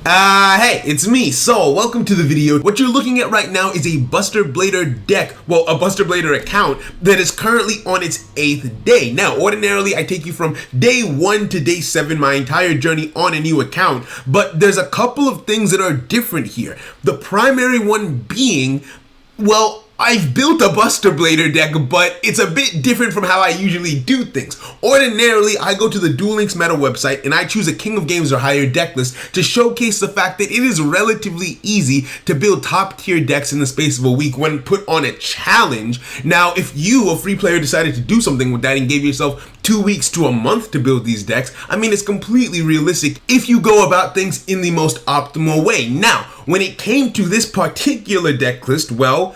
Hey, it's me, Saul. Welcome to the video. What you're looking at right now is a Buster Blader deck, well, a Buster Blader account that is currently on its 8th day. Now, ordinarily, I take you from day 1 to day 7, my entire journey on a new account, but there's a couple of things that are different here. The primary one being, well, I've built a Buster Blader deck, but it's a bit different from how I usually do things. Ordinarily, I go to the Duel Links meta website and I choose a King of Games or higher deck list to showcase the fact that it is relatively easy to build top tier decks in the space of a week when put on a challenge. Now, if you, a free player, decided to do something with that and gave yourself 2 weeks to a month to build these decks, I mean, it's completely realistic if you go about things in the most optimal way. Now, when it came to this particular deck list, well,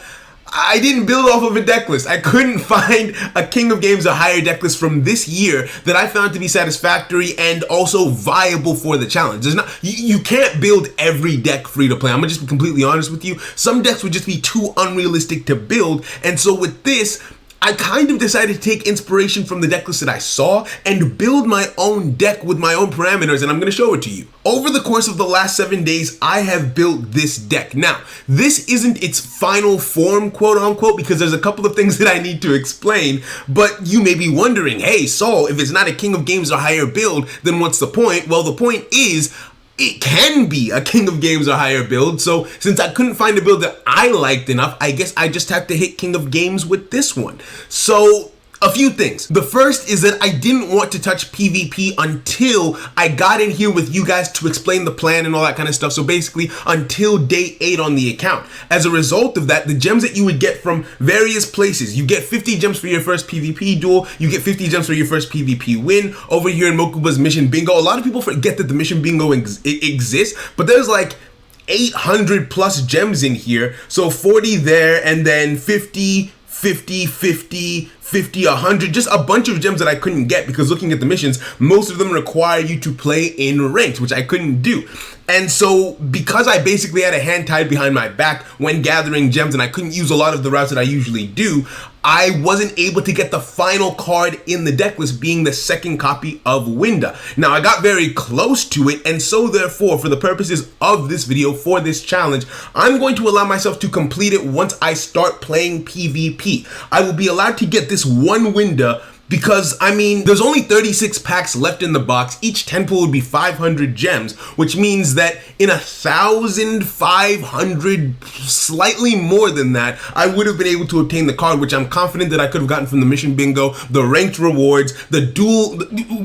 I didn't build off of a deck list. I couldn't find a King of Games or higher deck list from this year that I found to be satisfactory and also viable for the challenge. There's not, you can't build every deck free to play. I'm gonna just be completely honest with you. Some decks would just be too unrealistic to build, and so with this, I kind of decided to take inspiration from the deck list that I saw and build my own deck with my own parameters, and I'm going to show it to you. Over the course of the last 7 days, I have built this deck. Now, this isn't its final form, quote unquote, because there's a couple of things that I need to explain, but you may be wondering, hey, Saul, if it's not a King of Games or higher build, then what's the point? Well, the point is, it can be a King of Games or higher build, so since I couldn't find a build that I liked enough, I guess I just had to hit King of Games with this one. So, a few things. The first is that I didn't want to touch PvP until I got in here with you guys to explain the plan and all that kind of stuff, so basically until day 8 on the account. As a result of that, the gems that you would get from various places, you get 50 gems for your first PvP duel, you get 50 gems for your first PvP win. Over here in Mokuba's Mission Bingo, a lot of people forget that the Mission Bingo exists, but there's like 800 plus gems in here, so 40 there, and then 50, 50, 50, 50, 100, just a bunch of gems that I couldn't get because looking at the missions, most of them require you to play in ranked, which I couldn't do. And so because I basically had a hand tied behind my back when gathering gems and I couldn't use a lot of the routes that I usually do, I wasn't able to get the final card in the deck list, being the second copy of Winda. Now, I got very close to it, and so therefore, for the purposes of this video, for this challenge, I'm going to allow myself to complete it once I start playing PvP. I will be allowed to get this one Winda because, I mean, there's only 36 packs left in the box. Each 10 pull would be 500 gems, which means that in 1,500, slightly more than that, I would have been able to obtain the card, which I'm confident that I could have gotten from the Mission Bingo, the ranked rewards, the duel,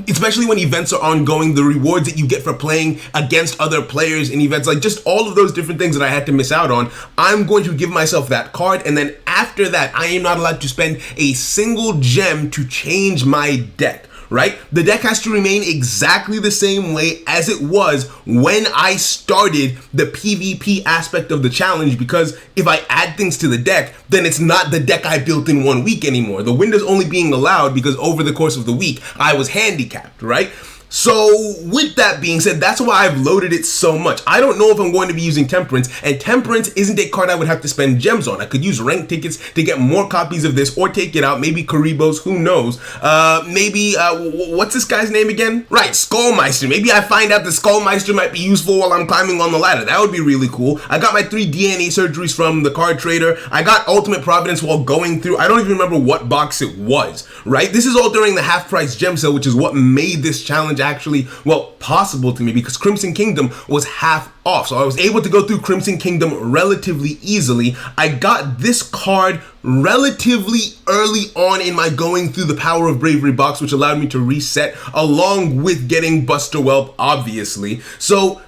especially when events are ongoing, the rewards that you get for playing against other players in events, like just all of those different things that I had to miss out on. I'm going to give myself that card, and then after that, I am not allowed to spend a single gem to change my deck, right? The deck has to remain exactly the same way as it was when I started the PvP aspect of the challenge, because if I add things to the deck, then it's not the deck I built in 1 week anymore. The window's only being allowed because over the course of the week, I was handicapped, right? So with that being said, that's why I've loaded it so much. I don't know if I'm going to be using Temperance, and Temperance isn't a card I would have to spend gems on. I could use ranked tickets to get more copies of this, or take it out, maybe Karibo's, who knows. What's this guy's name again? Right, Skullmeister. Maybe I find out that Skullmeister might be useful while I'm climbing on the ladder. That would be really cool. I got my 3 DNA surgeries from the card trader. I got Ultimate Providence while going through, I don't even remember what box it was, right? This is all during the half price gem sale, which is what made this challenge actually, well, possible to me, because Crimson Kingdom was half off. So I was able to go through Crimson Kingdom relatively easily. I got this card relatively early on in my going through the Power of Bravery box, which allowed me to reset along with getting Buster Whelp, obviously. So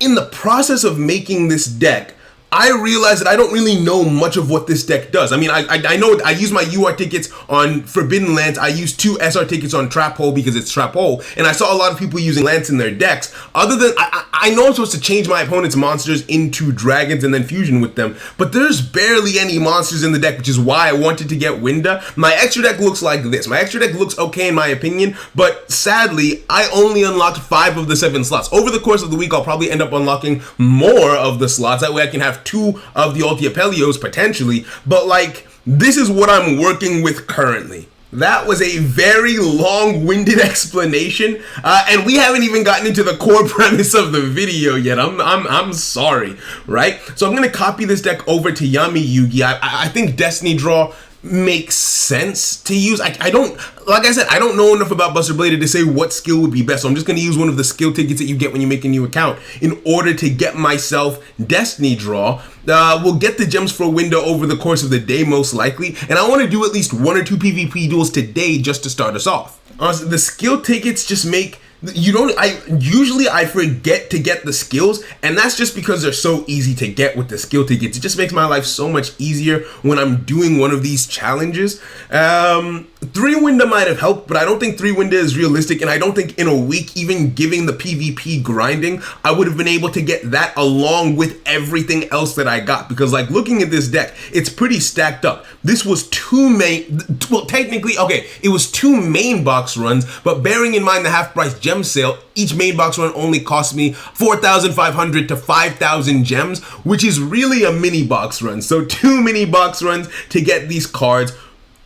in the process of making this deck, I realized that I don't really know much of what this deck does. I mean, I know I use my UR tickets on Forbidden Lands. I use 2 SR tickets on Trap Hole because it's Trap Hole. And I saw a lot of people using Lance in their decks. Other than, I know I'm supposed to change my opponent's monsters into dragons and then fusion with them. But there's barely any monsters in the deck, which is why I wanted to get Winda. My extra deck looks like this. My extra deck looks okay in my opinion. But sadly, I only unlocked 5 of the 7 slots. Over the course of the week, I'll probably end up unlocking more of the slots. That way I can have 2 of the Ulti Apelios potentially, but like, this is what I'm working with currently. That was a very long-winded explanation, and we haven't even gotten into the core premise of the video yet. I'm sorry, right? So I'm gonna copy this deck over to Yami Yugi. I think Destiny Draw makes sense to use. I don't, like I said, I don't know enough about Buster Blader to say what skill would be best, so I'm just going to use one of the skill tickets that you get when you make a new account in order to get myself Destiny Draw. We'll get the gems for a window over the course of the day, most likely, and I want to do at least 1 or 2 PvP duels today just to start us off. The skill tickets just make, I forget to get the skills, and that's just because they're so easy to get with the skill tickets. It just makes my life so much easier when I'm doing one of these challenges. 3 window might have helped, but I don't think 3 window is realistic, and I don't think in a week, even giving the PvP grinding, I would have been able to get that along with everything else that I got, because like looking at this deck, it's pretty stacked up. This was 2 main, well technically, okay, it was 2 main box runs, but bearing in mind the half price gem sale, each main box run only cost me 4,500 to 5,000 gems, which is really a mini box run. So 2 mini box runs to get these cards,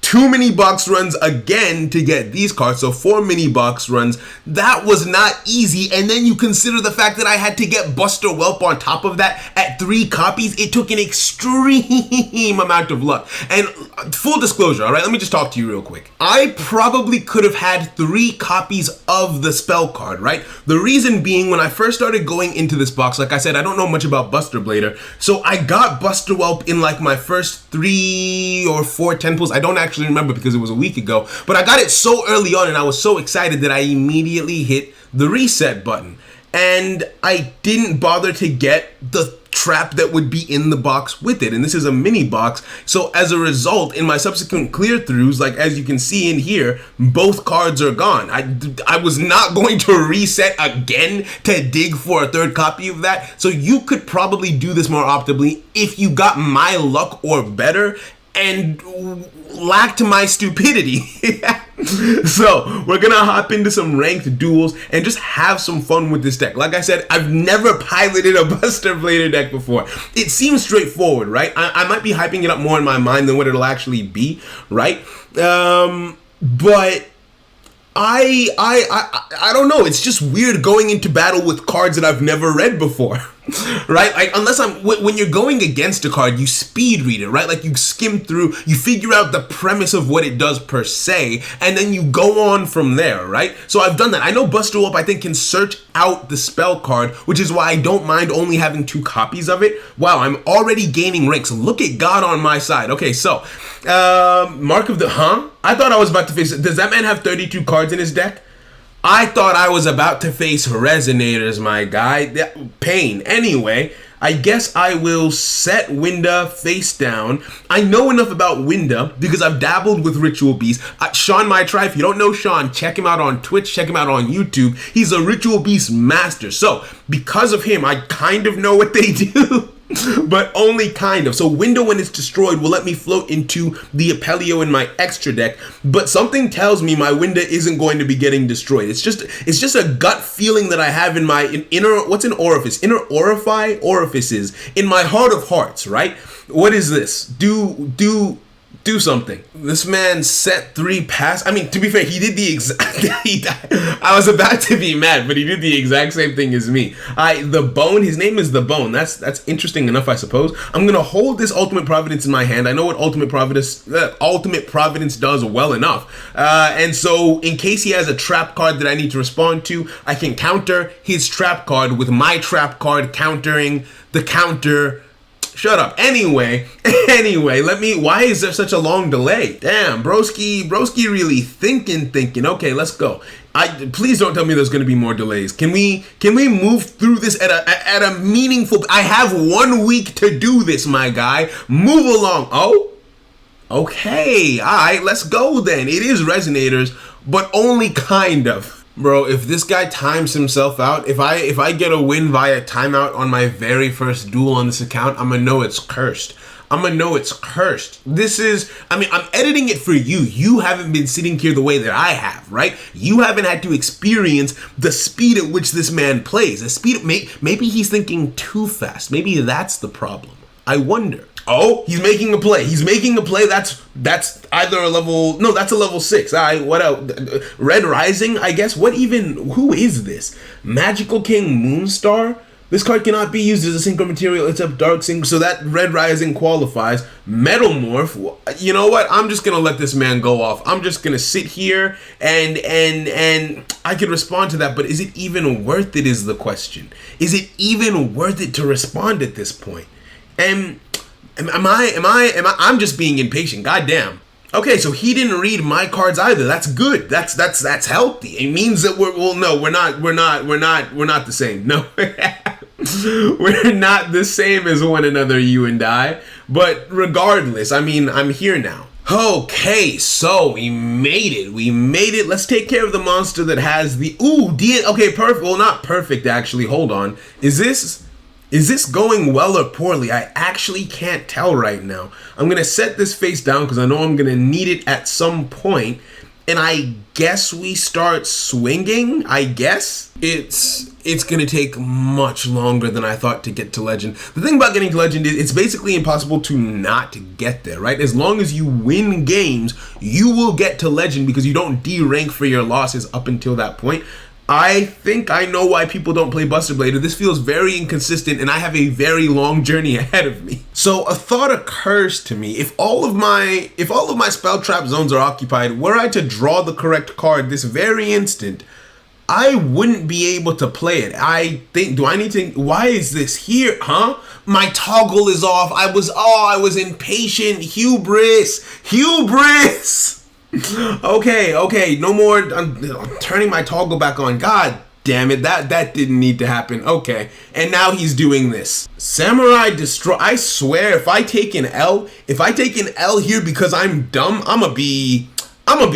2 mini box runs again to get these cards, so 4 mini box runs. That was not easy, and then you consider the fact that I had to get Buster Whelp on top of that at 3 copies. It took an extreme amount of luck. And full disclosure, all right, let me just talk to you real quick. I probably could have had 3 copies of the spell card, right? The reason being, when I first started going into this box, like I said, I don't know much about Buster Blader, so I got Buster Whelp in like my first 3 or 4 10 pulls. I don't actually remember because it was a week ago, but I got it so early on and I was so excited that I immediately hit the reset button, and I didn't bother to get the trap that would be in the box with it, and this is a mini box. So as a result, in my subsequent clear throughs, like as you can see in here, both cards are gone. I was not going to reset again to dig for a 3rd copy of that. So you could probably do this more optimally if you got my luck or better and lacked my stupidity. So we're gonna hop into some ranked duels and just have some fun with this deck. Like I said, I've never piloted a Buster Blader deck before. It seems straightforward, right? I might be hyping it up more in my mind than what it'll actually be, right? But I don't know. It's just weird going into battle with cards that I've never read before, right? Like, unless when you're going against a card, you speed read it, right? Like you skim through, you figure out the premise of what it does per se, and then you go on from there, right? So I've done that. I know Buster Whelp, I think, can search out the spell card, which is why I don't mind only having 2 copies of it. Wow, I'm already gaining ranks. Look at God on my side. Okay, so Mark of the, I thought I was about to face, does that man have 32 cards in his deck? I thought I was about to face Resonators, my guy. Pain. Anyway, I guess I will set Winda face down. I know enough about Winda because I've dabbled with Ritual Beast. Sean Maitri, if you don't know Sean, check him out on Twitch, check him out on YouTube. He's a Ritual Beast master. So, because of him, I kind of know what they do. But only kind of. So Window, when it's destroyed, will let me float into the Apelio in my extra deck, but something tells me my Window isn't going to be getting destroyed. It's just a gut feeling that I have in my inner, what's an orifice? Inner orifices in my heart of hearts, right? What is this? Do something. This man set 3 pass. I mean, to be fair, he did the exact. I was about to be mad, but he did the exact same thing as me. The Bone. His name is the Bone. That's interesting enough, I suppose. I'm gonna hold this Ultimate Providence in my hand. I know what Ultimate Providence does well enough, and so in case he has a trap card that I need to respond to, I can counter his trap card with my trap card countering the counter. Shut up. Anyway, why is there such a long delay? Damn, broski really thinking. Okay, let's go. Please don't tell me there's going to be more delays. Can we move through this at a meaningful, I have 1 week to do this, my guy. Move along. Oh, okay. All right, let's go then. It is Resonators, but only kind of. Bro, if this guy times himself out, if I get a win via timeout on my very first duel on this account, I'm gonna know it's cursed. This is, I'm editing it for you. You haven't been sitting here the way that I have, right? You haven't had to experience the speed at which this man plays. Maybe he's thinking too fast. Maybe that's the problem. I wonder. Oh, he's making a play. He's making a play. That's either a level. No, that's a level 6. What else? Red Rising, I guess. What even? Who is this? Magical King Moonstar. This card cannot be used as a synchro material except Dark Sync, so that Red Rising qualifies. Metal Morph. You know what? I'm just gonna let this man go off. I'm just gonna sit here and I can respond to that. But is it even worth it? Is the question. Is it even worth it to respond at this point? And I'm just being impatient. Goddamn. Okay, so he didn't read my cards either. That's good. That's healthy. It means that we're not the same. No. We're not the same as one another, you and I. But regardless, I mean, I'm here now. Okay, so we made it. Let's take care of the monster that has the okay, perfect. Well, not perfect actually. Hold on. Is this going well or poorly? I actually can't tell right now. I'm going to set this face down because I know I'm going to need it at some point. And I guess we start swinging, I guess. It's going to take much longer than I thought to get to Legend. The thing about getting to Legend is it's basically impossible to not get there, right? As long as you win games, you will get to Legend because you don't D-rank for your losses up until that point. I think I know why people don't play Buster Blader. This feels very inconsistent and I have a very long journey ahead of me. So a thought occurs to me. If all of my spell trap zones are occupied, were I to draw the correct card this very instant, I wouldn't be able to play it. I think, why is this here, huh? My toggle is off. I was impatient. Hubris. Okay, no more. I'm turning my toggle back on. God damn it, that didn't need to happen. Okay, and now he's doing this. Samurai Destroy. I swear, if I take an L here because I'm dumb, I'm gonna be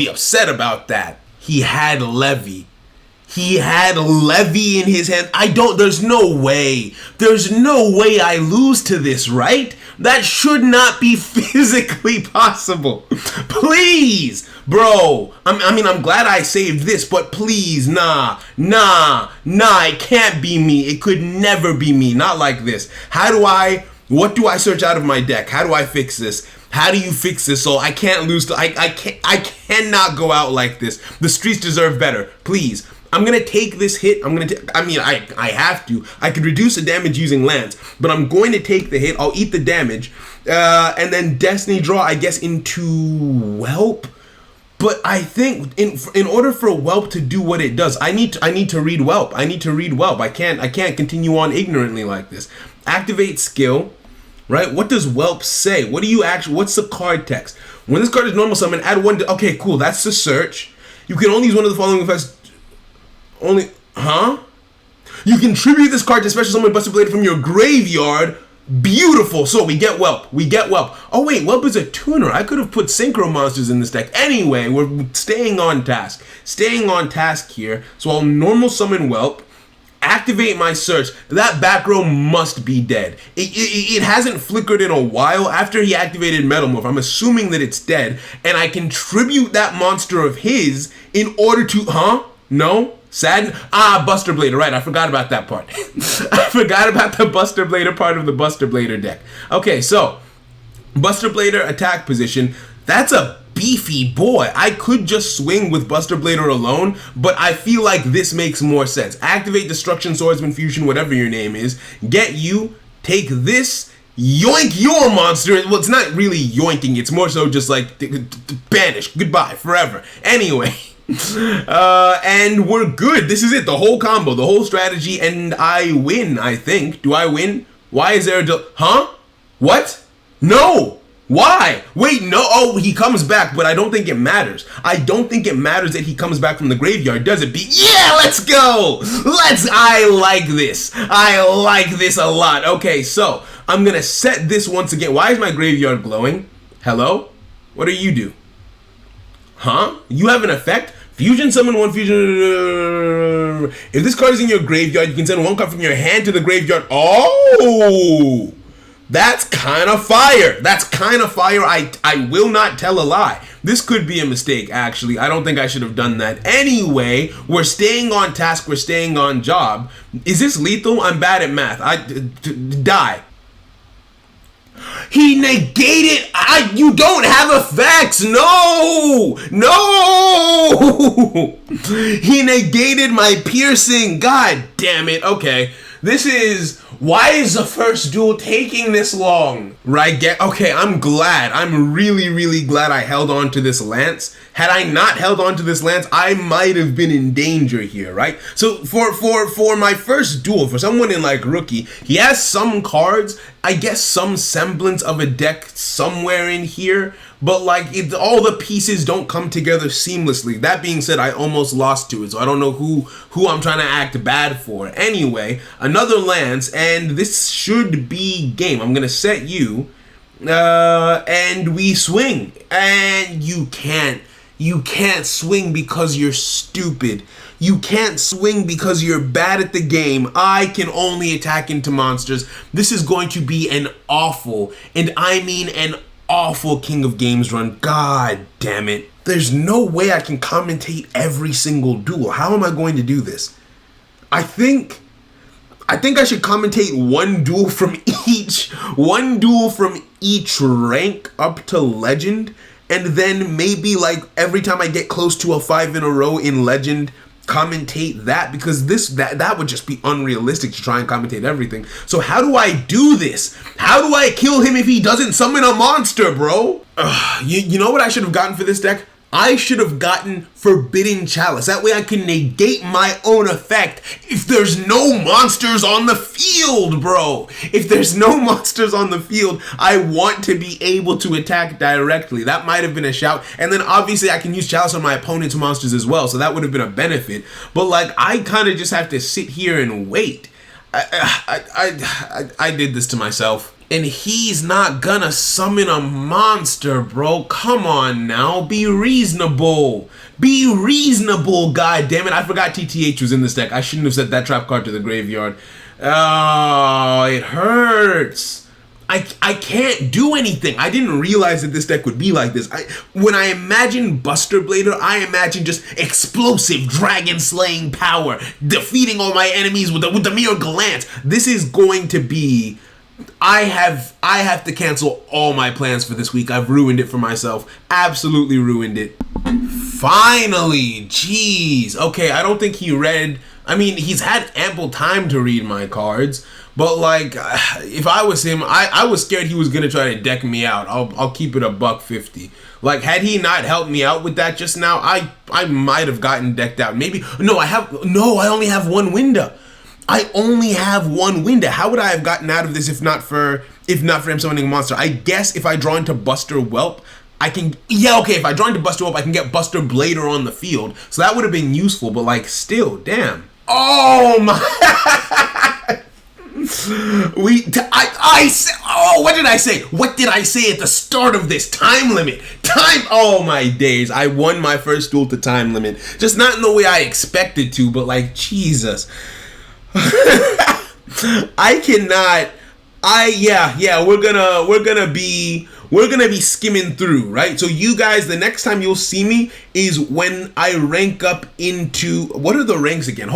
upset about that. He had Levy. in his hand. There's no way I lose to this, right? That should not be physically possible. Please, bro. I'm glad I saved this, but please, nah, it can't be me. It could never be me. Not like this. What do I search out of my deck? How do I fix this? How do you fix this so I can't lose I cannot go out like this. The streets deserve better. Please. I'm going to take this hit. I have to. I could reduce the damage using Lance, but I'm going to take the hit. I'll eat the damage. And then Destiny Draw, I guess, into Whelp. But I think in order for Whelp to do what it does, I need to read Whelp. I can't continue on ignorantly like this. Activate skill, right? What does Whelp say? What's the card text? When this card is normal summon, add one. Okay, cool. That's the search. You can only use one of the following effects. You can tribute this card to special summon Buster Blader from your graveyard. Beautiful. So we get Whelp. Oh wait, Whelp is a tuner. I could have put synchro monsters in this deck. Anyway, we're staying on task. Here. So I'll normal summon Whelp. Activate my search. That back row must be dead. It hasn't flickered in a while. After he activated Metal Morph, I'm assuming that it's dead. And I can tribute that monster of his in order to... No? Sad? Buster Blader. Right, I forgot about that part. I forgot about the Buster Blader part of the Buster Blader deck. Okay, so Buster Blader attack position. That's a beefy boy. I could just swing with Buster Blader alone, but I feel like this makes more sense. Activate Destruction, Swordsman Fusion, whatever your name is. Get you. Take this. Yoink your monster. Well, it's not really yoinking. It's more so just like banish. Goodbye. Forever. Anyway. And we're good. This is it. The whole combo, the whole strategy, and I win, I think. Do I win? Why is there a What? No! Why? Wait, no. Oh, he comes back, but I don't think it matters. I don't think it matters that he comes back from the graveyard, does it? Yeah, let's go! I like this. I like this a lot. Okay, so I'm gonna set this once again. Why is my graveyard glowing? Hello? What do you do? You have an effect? Fusion summon one fusion. If this card is in your graveyard, you can send one card from your hand to the graveyard. Oh! That's kind of fire. I will not tell a lie. This could be a mistake, actually. I don't think I should have done that. Anyway, we're staying on task. We're staying on job. Is this lethal? I'm bad at math. Die. He negated. You don't have effects. No. He negated my piercing. God damn it. Okay. Why is the first duel taking this long? Right? Okay, I'm glad. I'm really, really glad I held on to this lance. Had I not held on to this lance, I might have been in danger here, right? So for my first duel, for someone in like rookie, he has some cards, I guess some semblance of a deck somewhere in here, but like all the pieces don't come together seamlessly. That being said, I almost lost to it, so I don't know who I'm trying to act bad for. Anyway, another lance, and this should be game. I'm gonna set you, and we swing, and you can't swing because you're stupid. You can't swing because you're bad at the game. I can only attack into monsters. This is going to be an awful, and I mean an awful King of Games run. God damn it. There's no way I can commentate every single duel. How am I going to do this? I think I should commentate one duel from each rank up to legend, and then maybe like every time I get close to a 5 in a row in legend, commentate that, because that would just be unrealistic to try and commentate everything. So how do I do this? How do I kill him if he doesn't summon a monster, bro? You know what I should have gotten for this deck? I should have gotten Forbidden Chalice. That way I can negate my own effect if there's no monsters on the field, bro. If there's no monsters on the field, I want to be able to attack directly. That might have been a shout. And then obviously I can use Chalice on my opponent's monsters as well, so that would have been a benefit. But like, I kind of just have to sit here and wait. I did this to myself. And he's not gonna summon a monster, bro. Come on now. Be reasonable. Be reasonable, god damn it. I forgot TTH was in this deck. I shouldn't have sent that trap card to the graveyard. Oh, it hurts. I can't do anything. I didn't realize that this deck would be like this. When I imagine Buster Blader, I imagine just explosive dragon slaying power, defeating all my enemies with the mere glance. This is going to be... I have to cancel all my plans for this week. I've ruined it for myself. Absolutely ruined it. Finally, jeez. Okay, I don't think he read... I mean, he's had ample time to read my cards, but like, if I was him, I was scared he was gonna try to deck me out. I'll keep it $150. Like, had he not helped me out with that just now, I might have gotten decked out. Maybe I only have one window. I only have one window. How would I have gotten out of this if not for him summoning a monster? I guess if I draw into Buster Whelp, I can... Yeah, okay, if I draw into Buster Whelp, I can get Buster Blader on the field. So that would have been useful, but like, still, damn. Oh my... what did I say? What did I say at the start of this? Time limit. Oh my days. I won my first duel to time limit. Just not in the way I expected to, but like, Jesus. I cannot. We're gonna be skimming through, right? So you guys, the next time you'll see me is when I rank up into, what are the ranks again?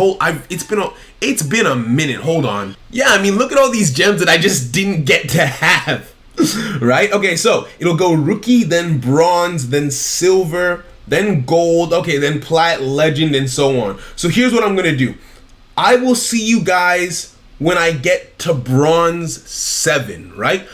It's been a minute. Hold on. Yeah, I mean, look at all these gems that I just didn't get to have. Right? Okay, so it'll go rookie, then bronze, then silver, then gold, okay, then plat, legend, and so on. So here's what I'm gonna do. I will see you guys when I get to bronze 7, right?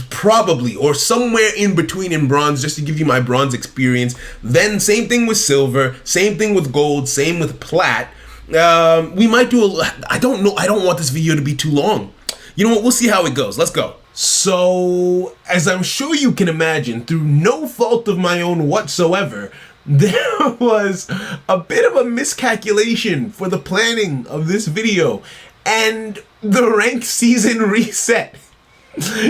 Probably, or somewhere in between in bronze, just to give you my bronze experience. Then same thing with silver, same thing with gold, same with plat. We might do I don't know. I don't want this video to be too long. You know what? We'll see how it goes. Let's go. So, as I'm sure you can imagine, through no fault of my own whatsoever, there was a bit of a miscalculation for the planning of this video, and the rank season reset.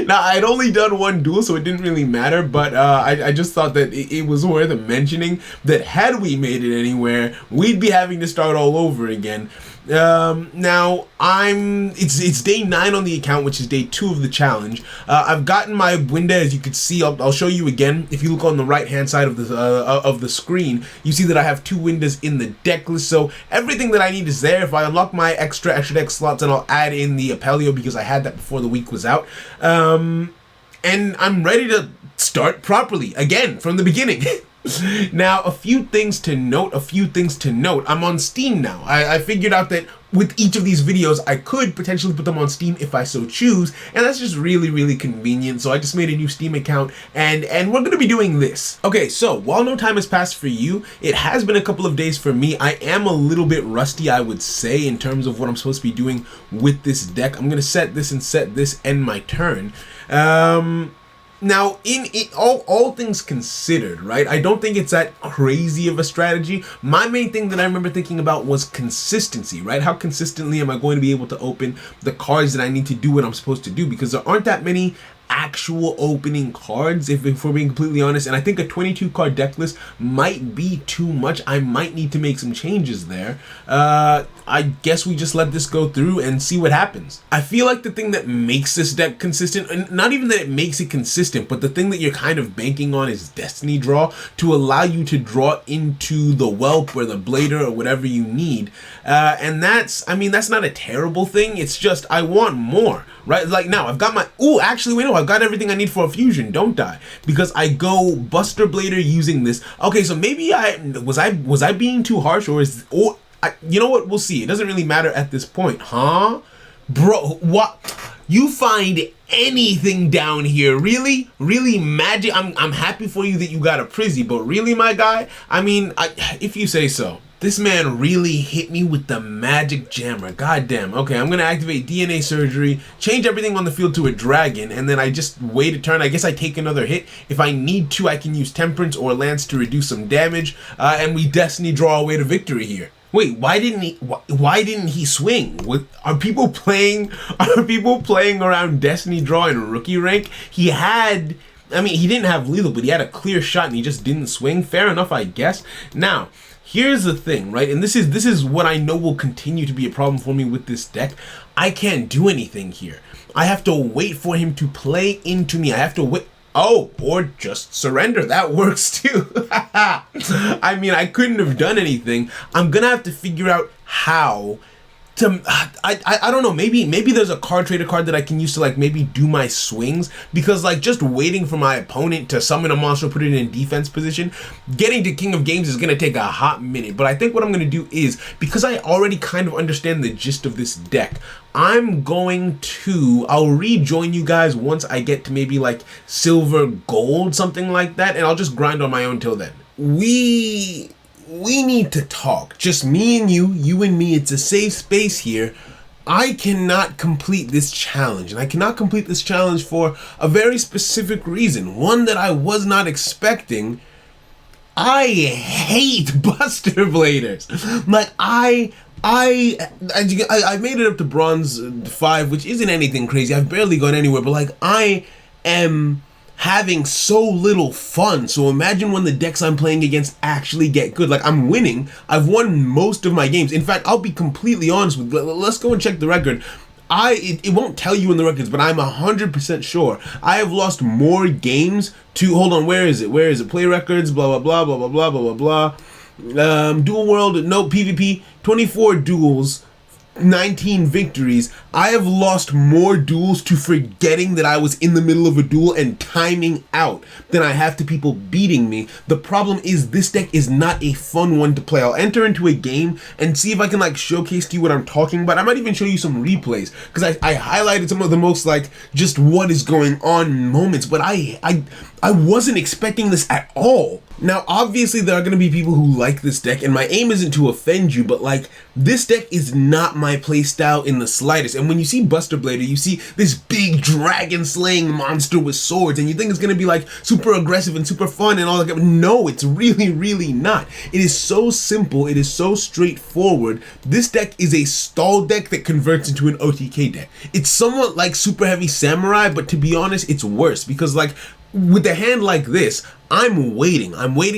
Now, I'd only done one duel, so it didn't really matter, but I just thought that it was worth mentioning that had we made it anywhere, we'd be having to start all over again. Now it's day 9 on the account, which is day 2 of the challenge. I've gotten my window, as you can see. I'll show you again. If you look on the right hand side of the screen, you see that I have 2 windows in the deck list. So everything that I need is there. If I unlock my extra deck slots, then I'll add in the Apelio, because I had that before the week was out. and I'm ready to start properly again from the beginning. Now, a few things to note. I'm on Steam now. I figured out that with each of these videos, I could potentially put them on Steam if I so choose, and that's just really, really convenient. So I just made a new Steam account, and we're gonna be doing this. Okay, so while no time has passed for you, it has been a couple of days for me. I am a little bit rusty, I would say, in terms of what I'm supposed to be doing with this deck. I'm gonna set this, end my turn. Now, in all things considered, right, I don't think it's that crazy of a strategy. My main thing that I remember thinking about was consistency, right? How consistently am I going to be able to open the cards that I need to do what I'm supposed to do? Because there aren't that many actual opening cards, if we're being completely honest, and I think a 22 card deck list might be too much. I might need to make some changes there. I guess we just let this go through and see what happens. I feel like the thing that makes this deck consistent, and not even that it makes it consistent, but the thing that you're kind of banking on is Destiny Draw, to allow you to draw into the Whelp or the Blader or whatever you need. And that's not a terrible thing. It's just, I want more, right? Like now I've got my, actually, wait, no, I've got everything I need for a fusion, don't I? Because I go Buster Blader using this. Okay, so maybe was I being too harsh, or you know what? We'll see. It doesn't really matter at this point, huh? Bro, what? You find anything down here? Really? Really magic? I'm happy for you that you got a Prizzy, but really, my guy? I mean, if you say so. This man really hit me with the magic jammer. Goddamn. Okay, I'm gonna activate DNA Surgery, change everything on the field to a dragon, and then I just wait a turn. I guess I take another hit. If I need to, I can use Temperance or Lance to reduce some damage, and we Destiny Draw away to victory here. Wait, why didn't he swing? Are people playing around Destiny Draw in rookie rank? He didn't have lethal, but he had a clear shot and he just didn't swing. Fair enough, I guess. Now, here's the thing, right? And this is what I know will continue to be a problem for me with this deck. I can't do anything here. I have to wait for him to play into me. I have to wait. Oh, or just surrender. That works too. I mean, I couldn't have done anything. I'm gonna have to figure out how to, I don't know, maybe there's a card trader card that I can use to like maybe do my swings, because like just waiting for my opponent to summon a monster, put it in defense position, getting to King of Games is gonna take a hot minute. But I think what I'm gonna do is, because I already kind of understand the gist of this deck, I'll rejoin you guys once I get to maybe like silver, gold, something like that, and I'll just grind on my own till then. We need to talk. Just me and you and me. It's a safe space here. I cannot complete this challenge, and I cannot complete this challenge for a very specific reason, one that I was not expecting. I hate Buster Bladers. Like I made it up to bronze 5, which isn't anything crazy. I've barely gone anywhere, but like I am having so little fun. So imagine when the decks I'm playing against actually get good. Like, I'm winning. I've won most of my games. In fact, I'll be completely honest with you. Let's go and check the record. It won't tell you in the records, but I'm 100% sure I have lost more games to, hold on, where is it? Play records, blah, blah, blah, blah, blah, blah, blah, blah. Duel World, no, PvP, 24 duels, 19 victories. I have lost more duels to forgetting that I was in the middle of a duel and timing out than I have to people beating me. The problem is this deck is not a fun one to play. I'll enter into a game and see if I can like showcase to you what I'm talking about. I might even show you some replays, because I highlighted some of the most like just what is going on moments, but I wasn't expecting this at all. Now, obviously, there are going to be people who like this deck, and my aim isn't to offend you, but like, this deck is not my playstyle in the slightest. And when you see Buster Blader, you see this big dragon-slaying monster with swords, and you think it's going to be like super aggressive and super fun and all that. No, it's really, really not. It is so simple. It is so straightforward. This deck is a stall deck that converts into an OTK deck. It's somewhat like Super Heavy Samurai, but to be honest, it's worse, because like, with a hand like this, I'm waiting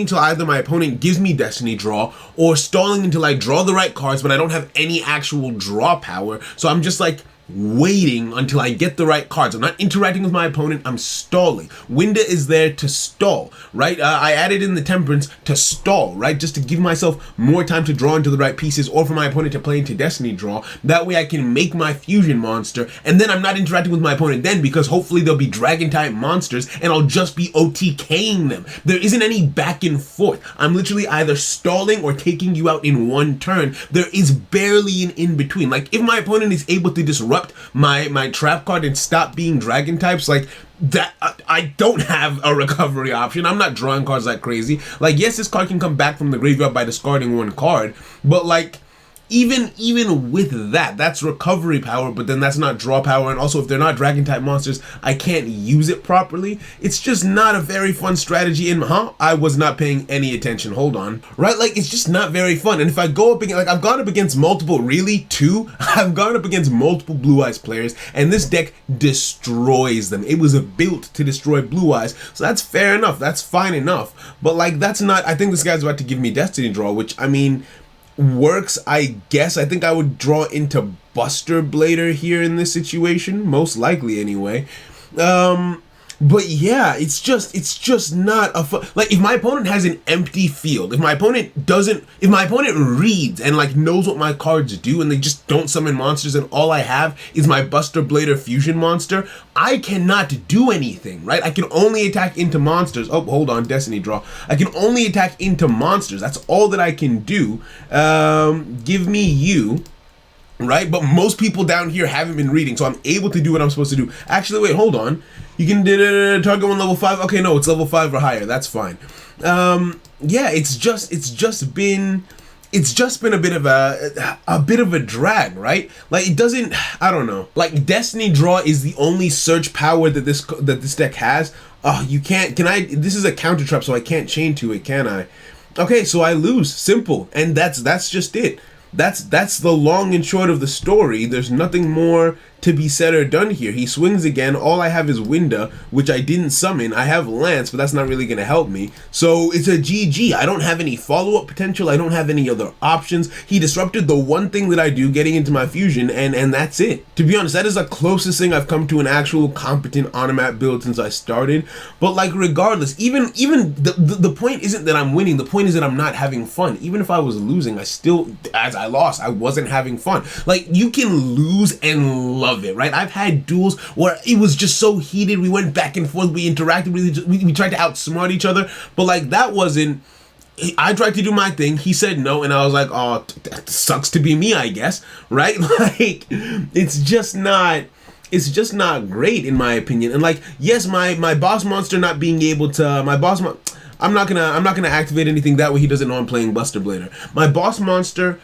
till either my opponent gives me Destiny Draw, or stalling until I draw the right cards, but I don't have any actual draw power. So I'm just like waiting until I get the right cards. I'm not interacting with my opponent, I'm stalling. Winda is there to stall, right? I added in the Temperance to stall, right? Just to give myself more time to draw into the right pieces, or for my opponent to play into Destiny draw. That way I can make my fusion monster, and then I'm not interacting with my opponent then, because hopefully they'll be dragon type monsters and I'll just be OTKing them. There isn't any back and forth. I'm literally either stalling or taking you out in one turn. There is barely an in between. Like, if my opponent is able to disrupt my trap card and stop being dragon types, like that, I don't have a recovery option. I'm not drawing cards like crazy. Like, yes, this card can come back from the graveyard by discarding one card, but like, even with that, that's recovery power, but then that's not draw power. And also, if they're not dragon type monsters, I can't use it properly. It's just not a very fun strategy. I was not paying any attention. Hold on. Right? Like, it's just not very fun. And if I go up against, like, I've gone up against multiple, I've gone up against multiple Blue Eyes players, and this deck destroys them. It was built to destroy Blue Eyes. So that's fair enough. That's fine enough. But like, that's not, I think this guy's about to give me Destiny draw, which, I mean, works, I guess. I think I would draw into Buster Blader here in this situation, most likely anyway. But yeah, it's just not a fun, like, if my opponent has an empty field, if my opponent reads and like knows what my cards do and they just don't summon monsters and all I have is my Buster Blader fusion monster, I cannot do anything, right? I can only attack into monsters. Oh, hold on, Destiny draw. I can only attack into monsters. That's all that I can do. Give me you. Right, but most people down here haven't been reading, so I'm able to do what I'm supposed to do. Actually, wait, hold on. You can target one level 5. Okay, no, it's level 5 or higher. That's fine. Yeah, it's just been a bit of a drag, right? Like, it doesn't, I don't know. Like, Destiny draw is the only search power that this deck has. Oh, you can't. This is a counter trap, so I can't chain to it, can I? Okay, so I lose. Simple, and that's just it. That's the long and short of the story. There's nothing more to be said or done here. He swings again. All I have is Winda, which I didn't summon. I have Lance, but that's not really going to help me. So it's a GG. I don't have any follow-up potential. I don't have any other options. He disrupted the one thing that I do, getting into my fusion, and that's it. To be honest, that is the closest thing I've come to an actual competent on-a-map build since I started. But like, regardless, even the point isn't that I'm winning. The point is that I'm not having fun. Even if I was losing, as I lost, I wasn't having fun. Like, you can lose and love it, right? I've had duels where it was just so heated. We went back and forth. We interacted. We tried to outsmart each other. But like, that wasn't. I tried to do my thing. He said no, and I was like, oh, that sucks to be me, I guess, right? Like, it's just not great in my opinion. And like, yes, my boss monster not being able to I'm not gonna activate anything, that way he doesn't know I'm playing Buster Blader. My boss monster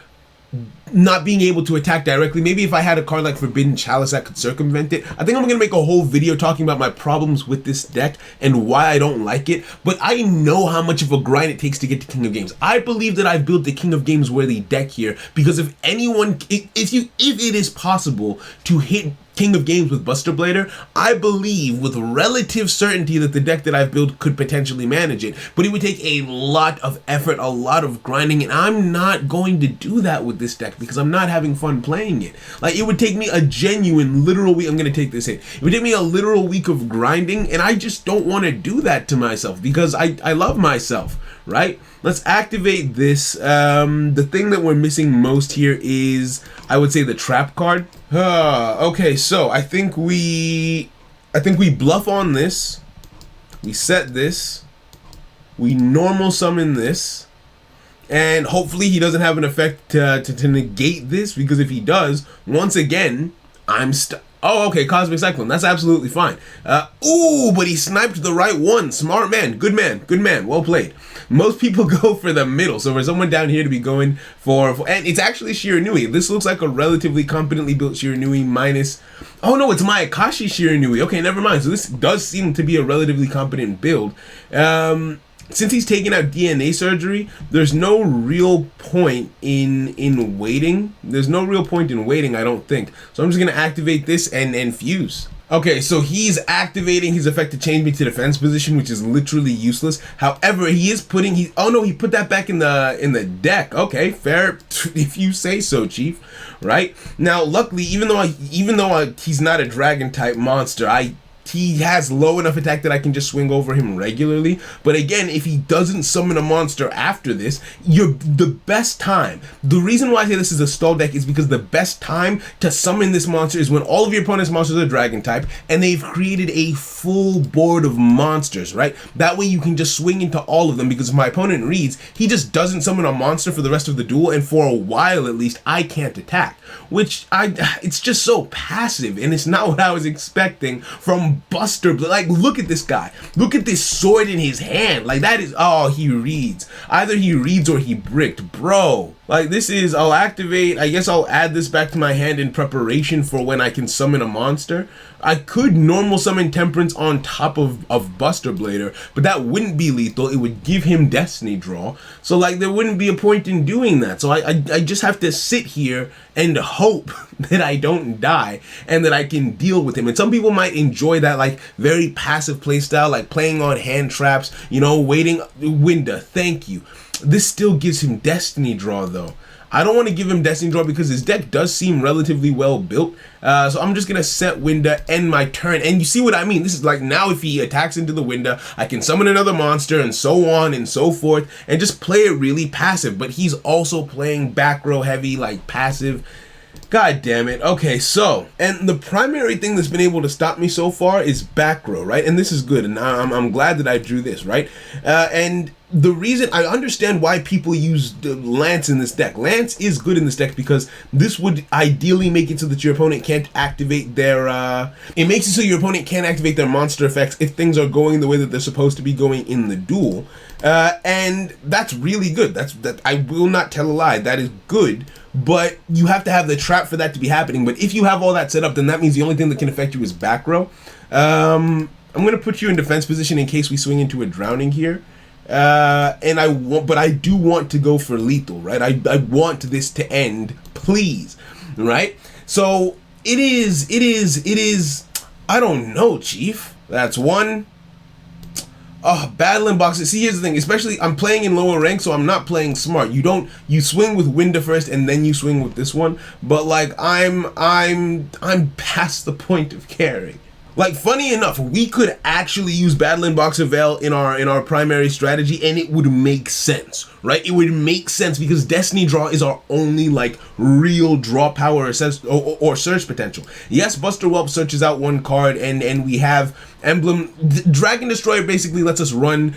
not being able to attack directly, maybe if I had a card like Forbidden Chalice that could circumvent it. I think I'm gonna make a whole video talking about my problems with this deck and why I don't like it, but I know how much of a grind it takes to get to King of Games. I believe that I've built the King of Games worthy deck here, because if it is possible to hit King of Games with Buster Blader, I believe with relative certainty that the deck that I've built could potentially manage it. But it would take a lot of effort, a lot of grinding, and I'm not going to do that with this deck because I'm not having fun playing it. Like, it would take me a genuine, literal week. I'm going to take this hit. It would take me a literal week of grinding, and I just don't want to do that to myself because I love myself, right? Let's activate this. The thing that we're missing most here is, I would say, the trap card. Okay, so I think we bluff on this. We set this. We normal summon this. And hopefully he doesn't have an effect to negate this, because if he does, once again, I'm stuck. Oh, okay, Cosmic Cyclone. That's absolutely fine. Ooh, but he sniped the right one. Smart man. Good man. Good man. Well played. Most people go for the middle. So for someone down here to be going for and it's actually Shiranui. This looks like a relatively competently built Shiranui minus... Oh, no, it's my Akashi Shiranui. Okay, never mind. So this does seem to be a relatively competent build. Since he's taking out DNA surgery, there's no real point in waiting. There's no real point in waiting, I don't think. So I'm just going to activate this and fuse. Okay, so he's activating his effect to change me to defense position, which is literally useless. However, he is putting oh no, he put that back in the deck. Okay, fair if you say so, Chief. Right? Now, luckily, even though he's not a dragon type monster, he has low enough attack that I can just swing over him regularly. But again, if he doesn't summon a monster after this, the best time. The reason why I say this is a stall deck is because the best time to summon this monster is when all of your opponent's monsters are dragon type and they've created a full board of monsters, right? That way you can just swing into all of them, because if my opponent reads, he just doesn't summon a monster for the rest of the duel, and for a while at least, I can't attack. Which it's just so passive, and it's not what I was expecting from Buster. Like, look at this guy. Look at this sword in his hand. Like, that is, oh, he reads. Either he reads or he bricked. Bro. Like, this is, I'll activate, I guess I'll add this back to my hand in preparation for when I can summon a monster. I could normal summon Temperance on top of Buster Blader, but that wouldn't be lethal. It would give him Destiny Draw. So, like, there wouldn't be a point in doing that. So I just have to sit here and hope that I don't die and that I can deal with him. And some people might enjoy that, like, very passive playstyle, like playing on hand traps, you know, waiting. Winda, thank you. This still gives him Destiny Draw, though. I don't want to give him Destiny Draw because his deck does seem relatively well built. So I'm just going to set Winda, end my turn. And you see what I mean? This is like, now if he attacks into the Winda, I can summon another monster and so on and so forth and just play it really passive. But he's also playing back row heavy, like passive. God damn it. Okay, so, and the primary thing that's been able to stop me so far is back row, right? And this is good, and I'm glad that I drew this, right? And the reason, I understand why people use the Lance in this deck. Lance is good in this deck because this would ideally make it so that your opponent can't activate their, it makes it so your opponent can't activate their monster effects if things are going the way that they're supposed to be going in the duel. And that's really good. That I will not tell a lie. That is good. But you have to have the trap for that to be happening. But if you have all that set up, then that means the only thing that can affect you is back row. I'm going to put you in defense position in case we swing into a drowning here. And I do want to go for lethal, right? I want this to end, please, right? So it is, I don't know, Chief. That's one. Oh, battling boxes. See, here's the thing. Especially, I'm playing in lower rank, so I'm not playing smart. You swing with Winda first, and then you swing with this one. But like, I'm past the point of caring. Like, funny enough, we could actually use Battling Boxer Veil in our primary strategy, and it would make sense, right? It would make sense because Destiny Draw is our only, like, real draw power or search potential. Yes, Buster Whelp searches out one card, and we have Emblem. Dragon Destroyer basically lets us run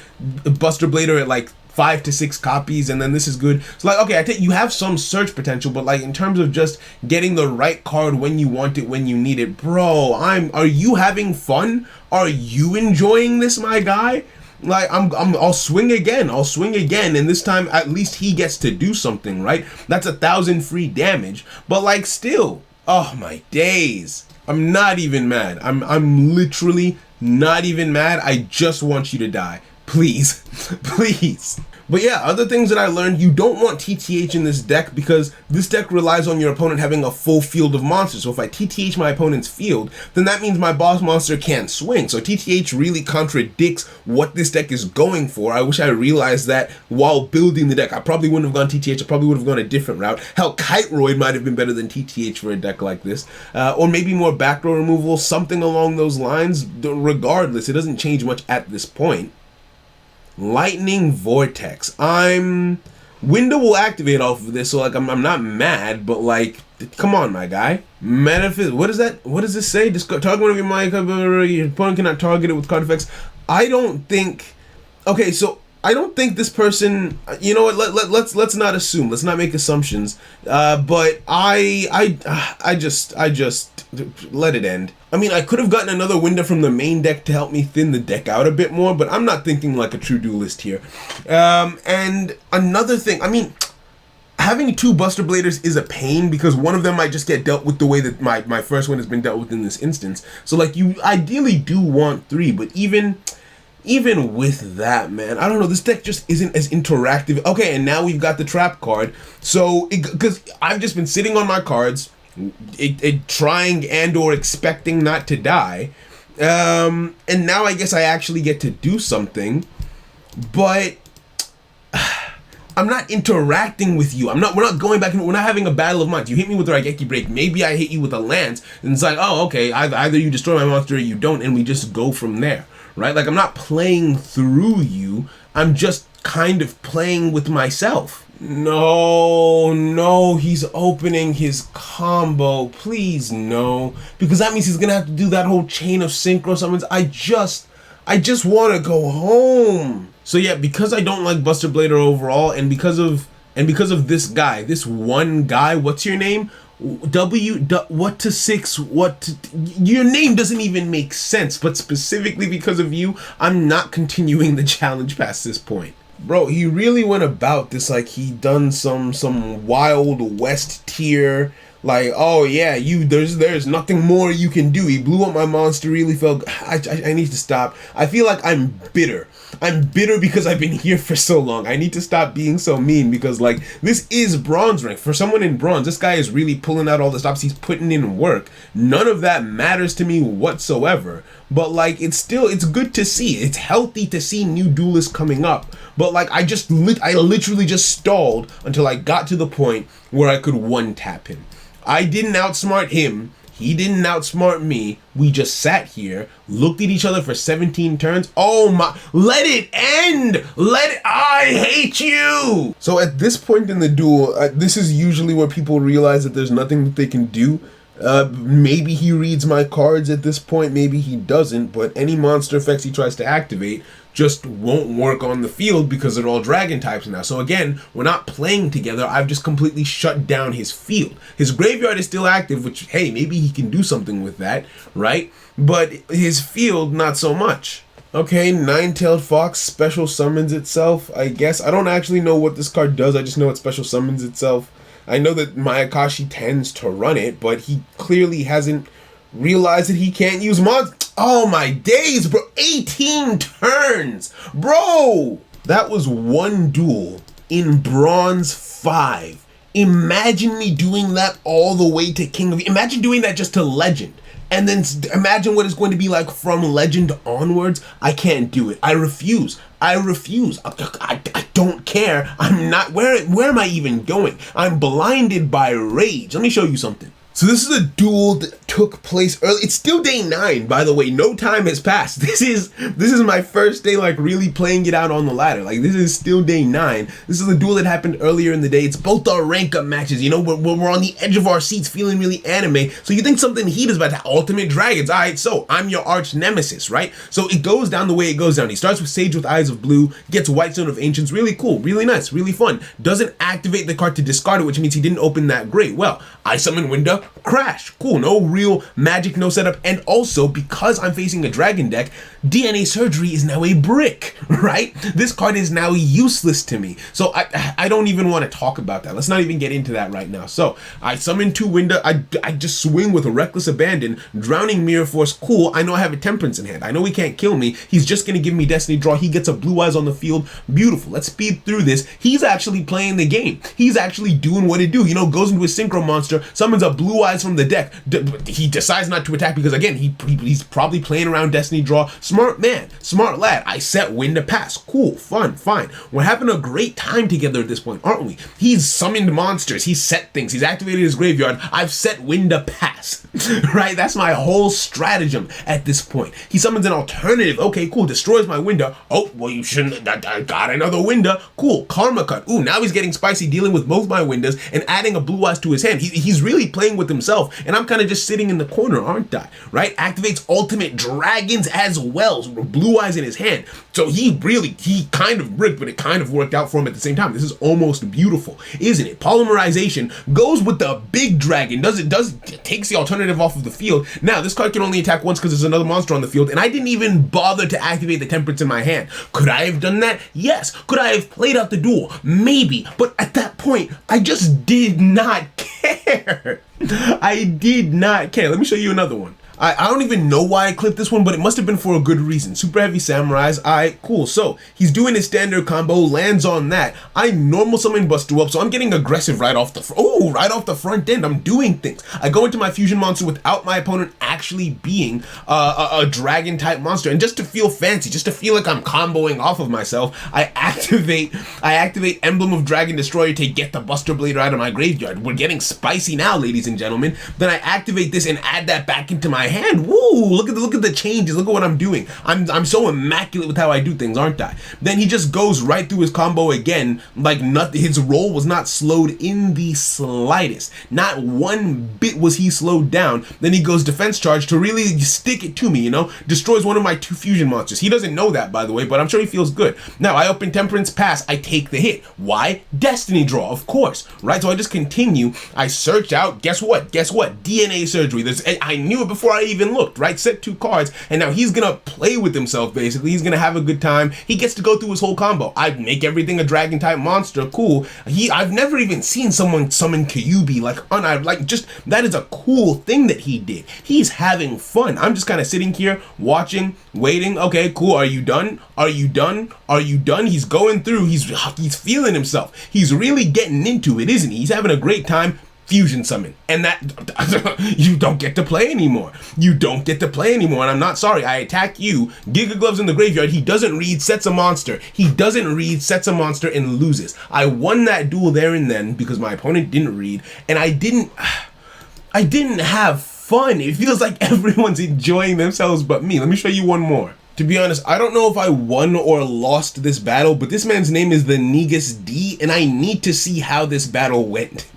Buster Blader at, like, 5 to 6 copies, and then this is good. So like, okay, you have some search potential, but like in terms of just getting the right card when you want it, when you need it, bro, are you having fun? Are you enjoying this, my guy? Like, I'll swing again, and this time at least he gets to do something, right? That's 1,000 free damage, but like still, oh my days. I'm not even mad. I'm literally not even mad. I just want you to die. Please, please. But yeah, other things that I learned, you don't want TTH in this deck because this deck relies on your opponent having a full field of monsters. So if I TTH my opponent's field, then that means my boss monster can't swing. So TTH really contradicts what this deck is going for. I wish I realized that while building the deck. I probably wouldn't have gone TTH. I probably would have gone a different route. Hell, Kite Roid might have been better than TTH for a deck like this. Or maybe more back row removal, something along those lines. Regardless, it doesn't change much at this point. Lightning Vortex. Winda will activate off of this, so like I'm not mad, but like, come on, my guy. Metaphys. What is that? What does this say? Target one of your your opponent cannot target it with card effects. I don't think. Okay, so I don't think this person. You know what? Let's not assume. Let's not make assumptions. But I just let it end. I mean, I could have gotten another Winda from the main deck to help me thin the deck out a bit more, but I'm not thinking like a true duelist here. And another thing, I mean, having 2 Buster Bladers is a pain because one of them might just get dealt with the way that my first one has been dealt with in this instance. So like, you ideally do want 3, but even with that, man, I don't know, this deck just isn't as interactive. Okay, and now we've got the trap card. So, because I've just been sitting on my cards, trying and or expecting not to die. And now I guess I actually get to do something, but I'm not interacting with you. We're not going back and we're not having a battle of minds. You hit me with the Raigeki break. Maybe I hit you with a lance, and it's like, oh, okay, either you destroy my monster or you don't, and we just go from there, right? Like, I'm not playing through you. I'm just kind of playing with myself. No, he's opening his combo. Please, no. Because that means he's gonna have to do that whole chain of synchro summons. I just want to go home. So yeah, because I don't like Buster Blader overall, and because of this guy, this one guy, what's your name? What to 6, your name doesn't even make sense, but specifically because of you, I'm not continuing the challenge past this point. Bro, he really went about this like he done some Wild West tier, like, oh yeah, there's nothing more you can do. He blew up my monster, really felt, I need to stop. I feel like I'm bitter. I'm bitter because I've been here for so long. I need to stop being so mean, because like, this is bronze rank. For someone in bronze, this guy is really pulling out all the stops. He's putting in work. None of that matters to me whatsoever. But like, it's good to see. It's healthy to see new duelists coming up. But like, I literally just stalled until I got to the point where I could one-tap him. I didn't outsmart him. He didn't outsmart me. We just sat here, looked at each other for 17 turns. Oh my, let it end! I hate you! So at this point in the duel, this is usually where people realize that there's nothing that they can do. Maybe he reads my cards at this point, maybe he doesn't, but any monster effects he tries to activate just won't work on the field because they're all dragon types now. So again, we're not playing together. I've just completely shut down his field. His graveyard is still active, which, hey, maybe he can do something with that, right? But his field, not so much. Okay, Nine-Tailed Fox special summons itself, I guess. I don't actually know what this card does. I just know it special summons itself. I know that Mayakashi tends to run it, but he clearly hasn't realized that he can't use mods. Oh my days, bro. 18 turns. Bro, that was one duel in bronze 5. Imagine me doing that all the way to King of... Imagine doing that just to Legend. And then imagine what it's going to be like from Legend onwards. I can't do it. I refuse. I don't care. I'm not... Where am I even going? I'm blinded by rage. Let me show you something. So this is a duel that took place early. It's still day 9, by the way. No time has passed. This is my first day, like, really playing it out on the ladder. Like, this is still day 9. This is a duel that happened earlier in the day. It's both our rank up matches. You know, we're on the edge of our seats, feeling really anime. So you think something heat is about to Ultimate Dragons. All right, so I'm your arch nemesis, right? So it goes down the way it goes down. He starts with Sage with Eyes of Blue, gets White Stone of Ancients. Really cool, really nice, really fun. Doesn't activate the card to discard it, which means he didn't open that great. Well, I summon Winda. Crash. Cool. No real magic, no setup. And also, because I'm facing a dragon deck, DNA Surgery is now a brick, right? This card is now useless to me. So I don't even want to talk about that. Let's not even get into that right now. So I summon 2 Winda. I just swing with a Reckless Abandon. Drowning Mirror Force. Cool. I know I have a Temperance in hand. I know he can't kill me. He's just going to give me Destiny Draw. He gets a Blue Eyes on the field. Beautiful. Let's speed through this. He's actually playing the game. He's actually doing what it do. You know, goes into a Synchro Monster, summons a Blue Eyes from the deck. He decides not to attack because, again, he's probably playing around Destiny Draw. Smart man, smart lad. I set Winda pass. Cool, fun, fine. We're having a great time together at this point, aren't we? He's summoned monsters. He's set things. He's activated his graveyard. I've set Winda pass, right? That's my whole stratagem at this point. He summons an alternative. Okay, cool. Destroys my Winda. Oh, well, you shouldn't. I got another Winda. Cool. Karma Cut. Ooh, now he's getting spicy, dealing with both my Windas and adding a Blue Eyes to his hand. He's really playing with himself, and I'm kind of just sitting in the corner, aren't I? Right? Activates Ultimate Dragons as well. So Blue Eyes in his hand. So he kind of bricked, but it kind of worked out for him at the same time. This is almost beautiful, isn't it? Polymerization goes with the big dragon. Takes the alternative off of the field. Now, this card can only attack once because there's another monster on the field, and I didn't even bother to activate the Temperance in my hand. Could I have done that? Yes. Could I have played out the duel? Maybe. But at that point, I just did not care. I did not care. Let me show you another one. I don't even know why I clipped this one, but it must have been for a good reason. Super heavy samurais. Alright, cool. So he's doing his standard combo, lands on that. I normal summon Buster up, so I'm getting aggressive right off the right off the front end. I'm doing things. I go into my fusion monster without my opponent actually being a dragon type monster, and just to feel fancy, just to feel like I'm comboing off of myself, I activate Emblem of Dragon Destroyer to get the Buster Blader out of my graveyard. We're getting spicy now, ladies and gentlemen. Then I activate this and add that back into my hand. Woo! Look at the changes. Look at what I'm doing. I'm so immaculate with how I do things, aren't I? Then he just goes right through his combo again, like nothing. His roll was not slowed in the slightest. Not one bit was he slowed down. Then he goes defense charge to really stick it to me, you know? Destroys one of my 2 fusion monsters. He doesn't know that, by the way, but I'm sure he feels good. Now I open Temperance Pass. I take the hit. Why? Destiny draw, of course, right? So I just continue. I search out. Guess what? DNA surgery. I knew it before I even looked, right? Set 2 cards, and now he's gonna play with himself, basically. He's gonna have a good time. He gets to go through his whole combo. I make everything a dragon type monster. Cool. I've never even seen someone summon Kyuubi just that is a cool thing that he did. He's having fun. I'm just kind of sitting here watching, waiting. Okay, cool. Are you done? Are you done? Are you done? He's going through. He's feeling himself. He's really getting into it, isn't he? He's having a great time. Fusion summon, and that you don't get to play anymore. You don't get to play anymore, and I'm not sorry. I attack you. Giga Gloves in the graveyard. He doesn't read, sets a monster. He doesn't read, sets a monster, and loses. I won that duel there and then because my opponent didn't read, and I didn't have fun. It feels like everyone's enjoying themselves but me. Let me show you one more. To be honest, I don't know if I won or lost this battle, but this man's name is the Negus D, and I need to see how this battle went,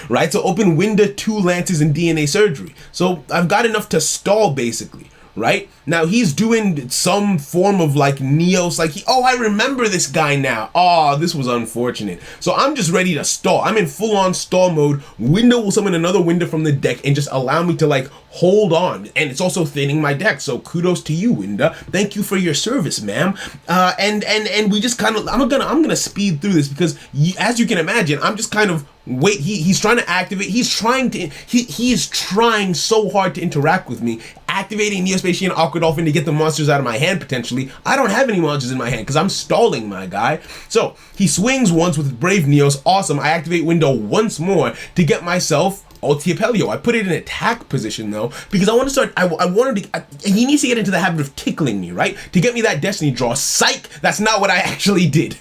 right? So open Winda, 2 Lances, and DNA Surgery. So I've got enough to stall, basically, right? Now he's doing some form of like Neos, I remember this guy now. Oh, this was unfortunate. So I'm just ready to stall. I'm in full-on stall mode. Winda will summon another Winda from the deck and just allow me to hold on, and it's also thinning my deck. So kudos to you, Winda. Thank you for your service, ma'am. And we just kind of, I'm gonna speed through this because as you can imagine, I'm just kind of wait. He's trying to activate. He is trying so hard to interact with me, activating Neospatian Aqua Dolphin to get the monsters out of my hand potentially. I don't have any monsters in my hand because I'm stalling, my guy. So he swings once with Brave Neos. Awesome. I activate Window once more to get myself Ulti Apelio. I put it in attack position though because I want to start. He needs to get into the habit of tickling me, right? To get me that Destiny draw. Psych! That's not what I actually did,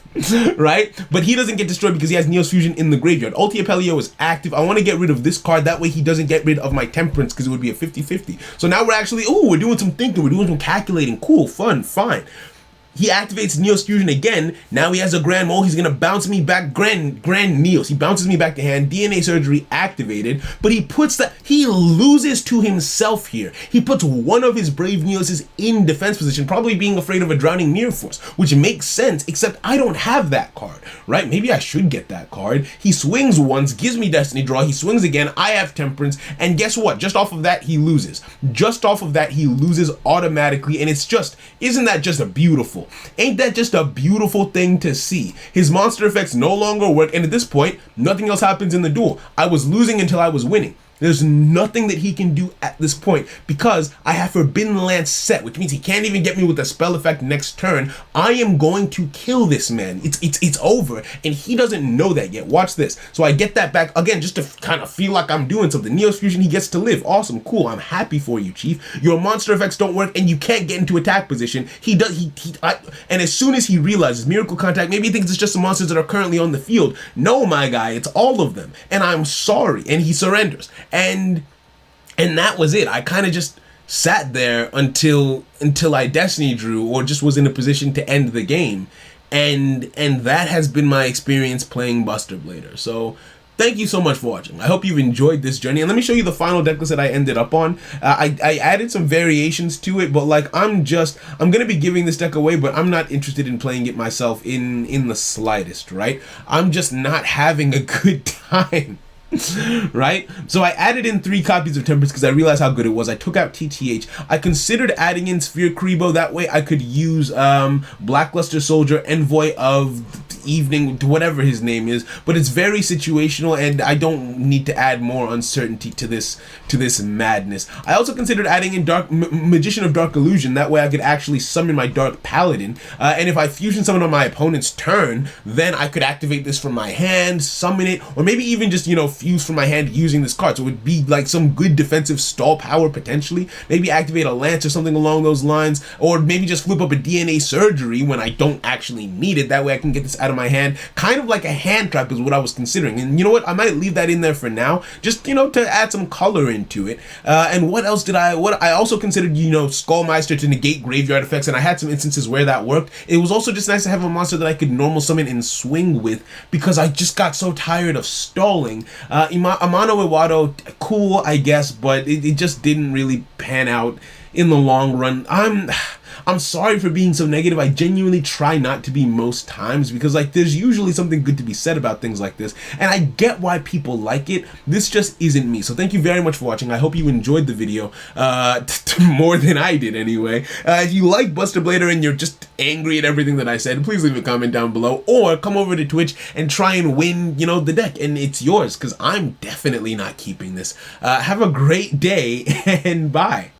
right? But he doesn't get destroyed because he has Neos Fusion in the graveyard. Ulti Apelio is active. I want to get rid of this card. That way he doesn't get rid of my Temperance because it would be a 50-50. So now we're doing some thinking. We're doing some calculating. Cool, fun, fine. He activates Neos Fusion again. Now he has a Grand Mole. He's going to bounce me back. Grand Neos. He bounces me back to hand. DNA Surgery activated. But he loses to himself here. He puts one of his Brave Neoses in defense position, probably being afraid of a Drowning Mirror Force, which makes sense, except I don't have that card, right? Maybe I should get that card. He swings once, gives me Destiny Draw. He swings again. I have Temperance. And guess what? Just off of that, he loses. Just off of that, he loses automatically. And isn't that just a beautiful? Ain't that just a beautiful thing to see? His monster effects no longer work, and at this point, nothing else happens in the duel. I was losing until I was winning. There's nothing that he can do at this point because I have Forbidden Lance set, which means he can't even get me with a spell effect next turn. I am going to kill this man. It's over, and he doesn't know that yet. Watch this. So I get that back again just to kind of feel like I'm doing something. Neos Fusion, he gets to live. Awesome, cool. I'm happy for you, Chief. Your monster effects don't work, and you can't get into attack position. And as soon as he realizes Miracle Contact, maybe he thinks it's just the monsters that are currently on the field. No, my guy, it's all of them, and I'm sorry. And he surrenders. And that was it. I kind of just sat there until I Destiny drew or just was in a position to end the game. And that has been my experience playing Buster Blader. So thank you so much for watching. I hope you've enjoyed this journey. And let me show you the final deck list that I ended up on. I added some variations to it, but I'm going to be giving this deck away, but I'm not interested in playing it myself in the slightest, right? I'm just not having a good time. Right? So I added in 3 copies of Temperance because I realized how good it was. I took out TTH. I considered adding in Sphere Kribo. That way I could use Blackluster Soldier, Envoy of evening, whatever his name is, but it's very situational, and I don't need to add more uncertainty to this madness. I also considered adding in Magician of Dark Illusion. That way I could actually summon my Dark Paladin, and if I fusion summon on my opponent's turn, then I could activate this from my hand, summon it, or maybe even just, fuse from my hand using this card. So it would be like some good defensive stall power potentially. Maybe activate a Lance or something along those lines, or maybe just flip up a DNA Surgery when I don't actually need it. That way I can get this out of my hand. Kind of like a hand trap is what I was considering. And you know what? I might leave that in there for now, just, to add some color into it. And what else did I also considered, Skullmeister to negate graveyard effects, and I had some instances where that worked. It was also just nice to have a monster that I could normal summon and swing with, because I just got so tired of stalling. Amano Iwado, cool, I guess, but it just didn't really pan out in the long run. I'm sorry for being so negative. I genuinely try not to be most times, because there's usually something good to be said about things like this, and I get why people like it. This just isn't me. So thank you very much for watching. I hope you enjoyed the video, more than I did anyway. If you like Buster Blader and you're just angry at everything that I said, please leave a comment down below, or come over to Twitch and try and win, the deck, and it's yours, because I'm definitely not keeping this. Have a great day, and bye.